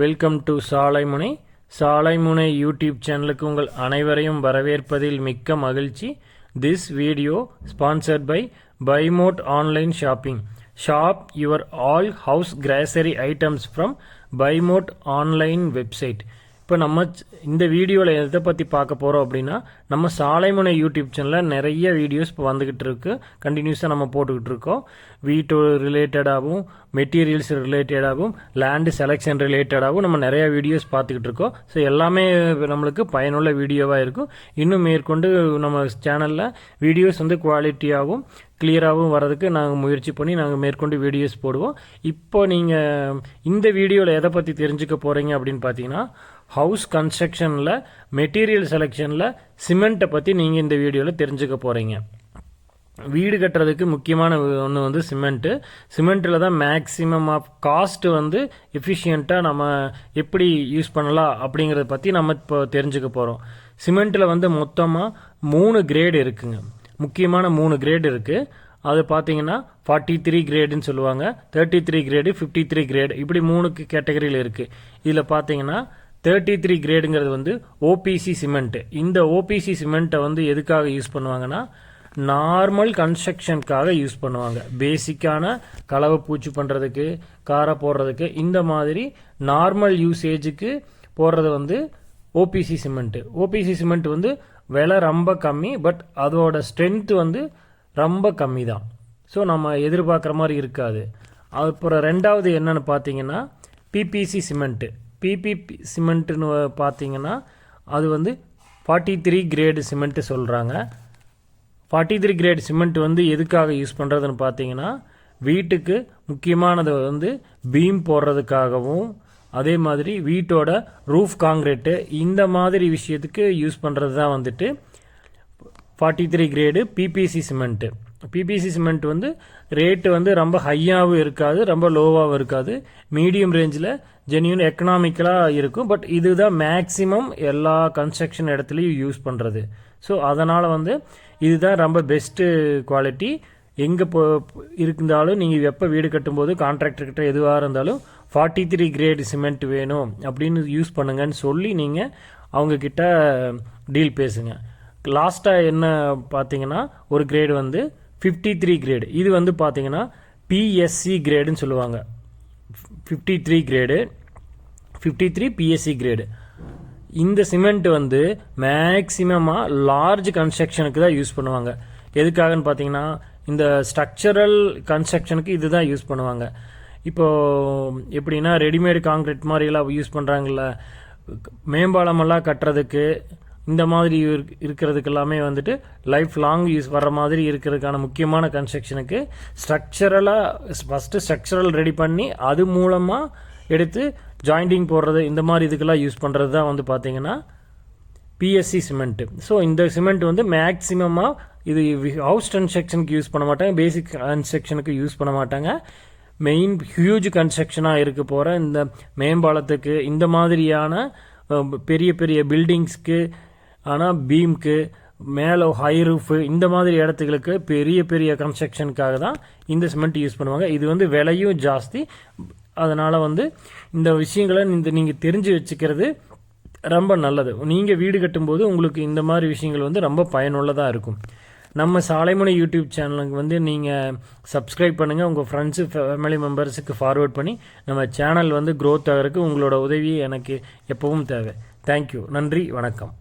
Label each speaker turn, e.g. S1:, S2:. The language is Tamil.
S1: Welcome to Salaimunai. Salaimunai YouTube சேனலுக்கு உங்கள் அனைவரையும் வரவேற்பதில் மிக்க மகிழ்ச்சி. This video sponsored by Bymod online shopping. Shop your all house grocery items from Bymod online website. இப்போ நம்ம இந்த வீடியோவில் எதை பற்றி பார்க்க போகிறோம் அப்படின்னா, நம்ம சாலைமுனை யூடியூப் சேனலில் நிறைய வீடியோஸ் இப்போ வந்துக்கிட்டு இருக்கு. கண்டினியூஸாக நம்ம போட்டுக்கிட்டு இருக்கோம். வீட்டு ரிலேட்டடாகவும், மெட்டீரியல்ஸ் ரிலேட்டடாகவும், லேண்டு செலெக்ஷன் ரிலேட்டடாகவும் நம்ம நிறைய வீடியோஸ் பார்த்துக்கிட்டு இருக்கோம். ஸோ எல்லாமே நம்மளுக்கு பயனுள்ள வீடியோவாக இருக்கும். இன்னும் மேற்கொண்டு நம்ம சேனலில் வீடியோஸ் வந்து குவாலிட்டியாகவும் கிளியராகவும் வரதுக்கு நாங்கள் முயற்சி பண்ணி நாங்கள் மேற்கொண்டு வீடியோஸ் போடுவோம். இப்போ நீங்கள் இந்த வீடியோவில் எதை பற்றி தெரிஞ்சுக்க போகிறீங்க அப்படின்னு பார்த்தீங்கன்னா, ஹவுஸ் கன்ஸ்ட்ரக்ஷனில் மெட்டீரியல் செலெக்ஷனில் சிமெண்ட்டை பற்றி நீங்கள் இந்த வீடியோவில் தெரிஞ்சுக்க போகிறீங்க. வீடு கட்டுறதுக்கு முக்கியமான ஒன்று வந்து சிமெண்ட்டு. சிமெண்ட்டில் தான் மேக்ஸிமம் ஆஃப் காஸ்ட்டு வந்து எஃபிஷியண்ட்டாக நம்ம எப்படி யூஸ் பண்ணலாம் அப்படிங்கிறத பற்றி நம்ம இப்போ தெரிஞ்சுக்க போகிறோம். சிமெண்ட்டில் வந்து மொத்தமாக 3 கிரேடு இருக்குங்க. முக்கியமான 3 கிரேடு இருக்குது. அது பார்த்தீங்கன்னா 43 கிரேடுன்னு சொல்லுவாங்க, 33 கிரேடு, 53 கிரேடு, இப்படி 3 கேட்டகரியில் இருக்குது. இதில் பார்த்தீங்கன்னா 33 கிரேடுங்கிறது வந்து ஓபிசி சிமெண்ட்டு. இந்த ஓபிசி சிமெண்ட்டை வந்து எதுக்காக யூஸ் பண்ணுவாங்கன்னா, நார்மல் கன்ஸ்ட்ரக்ஷனுக்காக யூஸ் பண்ணுவாங்க. பேசிக்கான கலவை பூச்சி பண்ணுறதுக்கு, காரை போடுறதுக்கு, இந்த மாதிரி நார்மல் யூசேஜுக்கு போடுறது வந்து ஓபிசி சிமெண்ட்டு. ஓபிசி சிமெண்ட் வந்து விலை ரொம்ப கம்மி, பட் அதோட ஸ்ட்ரென்த்து வந்து ரொம்ப கம்மி தான். ஸோ நம்ம எதிர்பார்க்குற மாதிரி இருக்காது. அப்புறம் ரெண்டாவது என்னன்னு பார்த்தீங்கன்னா பிபிசி சிமெண்ட்டு. பிபிபி சிமெண்ட்டுன்னு பார்த்தீங்கன்னா அது வந்து 43 கிரேடு சிமெண்ட்டு சொல்கிறாங்க. 43 கிரேட் சிமெண்ட் வந்து எதுக்காக யூஸ் பண்ணுறதுன்னு பார்த்தீங்கன்னா, வீட்டுக்கு முக்கியமானது வந்து பீம் போடுறதுக்காகவும், அதே மாதிரி வீட்டோட ரூஃப் காங்கிரீட்டு, இந்த மாதிரி விஷயத்துக்கு யூஸ் பண்ணுறது தான் வந்துட்டு 43 grade BBC cement. BBC cement வந்து ரேட்டு வந்து ரொம்ப ஹையாகவும் இருக்காது, ரொம்ப லோவாகவும் இருக்காது, மீடியம் ரேஞ்சில் ஜென்யூன் எக்கனாமிக்கலாக இருக்கும். பட் இதுதான் மேக்ஸிமம் எல்லா கன்ஸ்ட்ரக்ஷன் இடத்துலையும் யூஸ் பண்ணுறது. ஸோ அதனால் வந்து இதுதான் ரொம்ப பெஸ்ட்டு குவாலிட்டி. எங்கே இருந்தாலும் நீங்கள் எப்போ வீடு கட்டும்போது கான்ட்ராக்டர்கிட்ட எதுவாக இருந்தாலும் 43 கிரேட் சிமெண்ட் வேணும் அப்படின்னு யூஸ் பண்ணுங்கன்னு சொல்லி நீங்கள் அவங்கக்கிட்ட டீல் பேசுங்க. லாஸ்ட்டாக என்ன பார்த்தீங்கன்னா, ஒரு கிரேடு வந்து 53 கிரேடு. இது வந்து பார்த்தீங்கன்னா பிஎஸ்சி கிரேடுன்னு சொல்லுவாங்க. 53 கிரேடு, 53 பிஎஸ்சி கிரேடு. இந்த சிமெண்ட் வந்து மேக்சிமமாக லார்ஜ் கன்ஸ்ட்ரக்ஷனுக்கு தான் யூஸ் பண்ணுவாங்க. எதுக்காகன்னு பார்த்தீங்கன்னா, இந்த ஸ்ட்ரக்சரல் கன்ஸ்ட்ரக்ஷனுக்கு இது தான் யூஸ் பண்ணுவாங்க. இப்போது எப்படின்னா, ரெடிமேடு காங்கிரீட் மாதிரிலாம் யூஸ் பண்ணுறாங்கல்ல, மேம்பாலமெல்லாம் கட்டுறதுக்கு, இந்த மாதிரி இருக்கிறதுக்கு எல்லாமே வந்துட்டு லைஃப் லாங் யூஸ் வர்ற மாதிரி இருக்கிறதுக்கான முக்கியமான கன்ஸ்ட்ரக்ஷனுக்கு ஸ்ட்ரக்சரலாக ஃபஸ்ட்டு ஸ்ட்ரக்சரல் ரெடி பண்ணி அது மூலமாக எடுத்து ஜாயிண்டிங் போடுறது, இந்த மாதிரி இதுக்கெல்லாம் யூஸ் பண்ணுறது தான் வந்து பார்த்தீங்கன்னா பிஎஸ்சி சிமெண்ட்டு. ஸோ இந்த சிமெண்ட் வந்து மேக்ஸிமமாக இது ஹவுஸ் கன்ஸ்ட்ரக்ஷனுக்கு யூஸ் பண்ண மாட்டாங்க, பேசிக் கன்ஸ்ட்ரக்ஷனுக்கு யூஸ் பண்ண மாட்டாங்க. மெயின் ஹியூஜ் கன்ஸ்ட்ரக்ஷனாக இருக்க போகிற இந்த மேம்பாலத்துக்கு, இந்த மாதிரியான பெரிய பெரிய பில்டிங்ஸ்க்கு, ஆனால் பீம்க்கு மேலே ஹை ரூஃபு, இந்த மாதிரி இடத்துகளுக்கு பெரிய பெரிய கன்ஸ்ட்ரக்ஷனுக்காக தான் இந்த சிமெண்ட் யூஸ் பண்ணுவாங்க. இது வந்து விலையும் ஜாஸ்தி. அதனால் வந்து இந்த விஷயங்களை நீங்கள் தெரிஞ்சு வச்சுக்கிறது ரொம்ப நல்லது. நீங்கள் வீடு கட்டும்போது உங்களுக்கு இந்த மாதிரி விஷயங்கள் வந்து ரொம்ப பயனுள்ளதாக இருக்கும். நம்ம சாலைமுனை யூடியூப் சேனலுக்கு வந்து நீங்கள் சப்ஸ்கிரைப் பண்ணுங்கள். உங்கள் ஃப்ரெண்ட்ஸு, ஃபேமிலி மெம்பர்ஸுக்கு ஃபார்வேர்ட் பண்ணி நம்ம சேனல் வந்து க்ரோத் ஆகிறதுக்கு உங்களோட உதவி எனக்கு எப்பவும் தேவை. தேங்க்யூ. நன்றி, வணக்கம்.